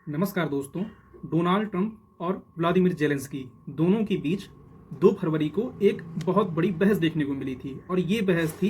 नमस्कार दोस्तों। Donald Trump और व्लादिमीर जेलेंस्की दोनों के बीच 2 फरवरी को एक बहुत बड़ी बहस देखने को मिली थी और ये बहस थी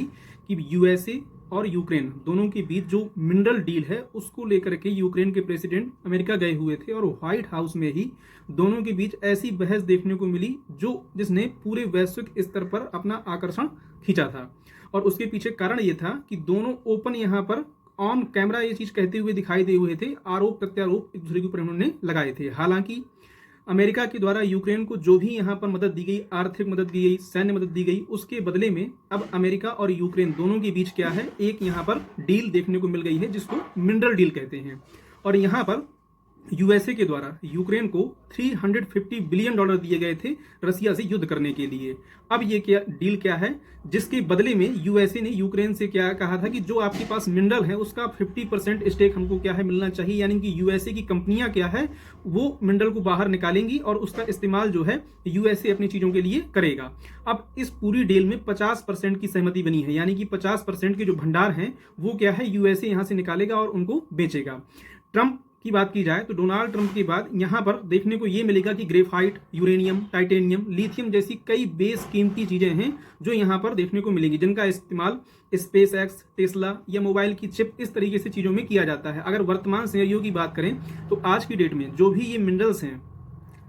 कि यूएसए और यूक्रेन दोनों के बीच जो मिनरल डील है उसको लेकर के यूक्रेन के प्रेसिडेंट अमेरिका गए हुए थे और व्हाइट हाउस में ही दोनों के बीच ऐसी बहस देखने को मिली जिसने पूरे वैश्विक स्तर पर अपना आकर्षण खींचा था। और उसके पीछे कारण ये था कि दोनों ओपन यहाँ पर ऑन कैमरा ये चीज कहते हुए दिखाई दे हुए थे, आरोप प्रत्यारोप एक दूसरे के ऊपर उन्होंने लगाए थे। हालांकि अमेरिका के द्वारा यूक्रेन को जो भी यहाँ पर मदद दी गई, आर्थिक मदद दी गई, सैन्य मदद दी गई, उसके बदले में अब अमेरिका और यूक्रेन दोनों के बीच क्या है, एक यहाँ पर डील देखने को मिल गई है जिसको मिनरल डील कहते हैं। और यहाँ पर यूएसए के द्वारा यूक्रेन को $350 बिलियन दिए गए थे रसिया से युद्ध करने के लिए। अब ये डील क्या है, जिसके बदले में यूएसए ने यूक्रेन से क्या कहा था कि जो आपके पास मिनरल है उसका 50% स्टेक हमको क्या है मिलना चाहिए, यानी कि यूएसए की कंपनियां क्या है वो मिनरल को बाहर निकालेंगी और उसका इस्तेमाल जो है यूएसए अपनी चीजों के लिए करेगा। अब इस पूरी डील में 50% की सहमति बनी है, यानी कि 50% के जो भंडार हैं वो क्या है यूएसए यहां से निकालेगा और उनको बेचेगा। ट्रंप की बात की जाए तो डोनाल्ड ट्रंप के बाद यहां पर देखने को यह मिलेगा कि ग्रेफाइट, यूरेनियम, टाइटेनियम, लिथियम जैसी कई बेस कीमती चीजें हैं जो यहां पर देखने को मिलेंगी, जिनका इस्तेमाल स्पेस एक्स, टेस्ला या मोबाइल की चिप इस तरीके से चीजों में किया जाता है। अगर वर्तमान सिनेरियो की बात करें तो आज की डेट में जो भी ये मिनरल्स हैं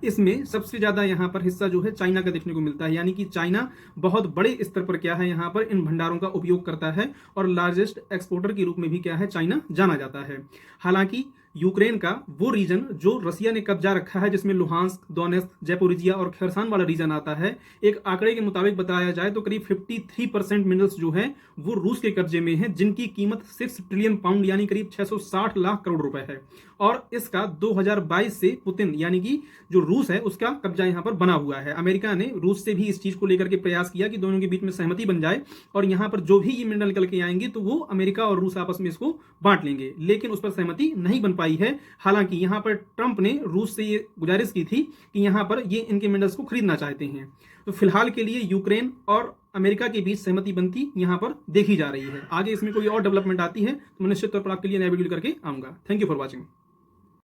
इसमें सबसे ज्यादा यहाँ पर हिस्सा जो है चाइना का देखने को मिलता है, यानी कि चाइना बहुत बड़े स्तर पर क्या है यहाँ पर इन भंडारों का उपयोग करता है और लार्जेस्ट एक्सपोर्टर के रूप में भी क्या है चाइना जाना जाता है। हालांकि यूक्रेन का वो रीजन जो रसिया ने कब्जा रखा है, जिसमें लुहांस्क, दोनेत्स्क, जैपोरिजिया और खेरसान वाला रीजन आता है, एक आंकड़े के मुताबिक बताया जाए तो करीब 53% मिनरल्स जो है वो रूस के कब्जे में है, जिनकी कीमत 6 ट्रिलियन पाउंड यानी करीब 660 लाख करोड़ रुपए है। और इसका 2022 से पुतिन यानी कि जो रूस है उसका कब्जा यहां पर बना हुआ है। अमेरिका ने रूस से भी इस चीज को लेकर के प्रयास किया कि दोनों के बीच में सहमति बन जाए और यहां पर जो भी ये मिनरल निकल के आएंगे तो वो अमेरिका और रूस आपस में इसको बांट लेंगे, लेकिन उस पर सहमति नहीं बन पाई है। हालांकि यहां पर ट्रंप ने रूस से ये गुजारिश की थी कि यहां पर ये इनके मिनरल्स को खरीदना चाहते हैं। तो फिलहाल के लिए यूक्रेन और अमेरिका के बीच सहमति बनती यहां पर देखी जा रही है। आगे इसमें कोई और डेवलपमेंट आती है तो मैं निश्चित तौर पर आपके लिए नया वीडियो करके आऊंगा। Thank you for watching.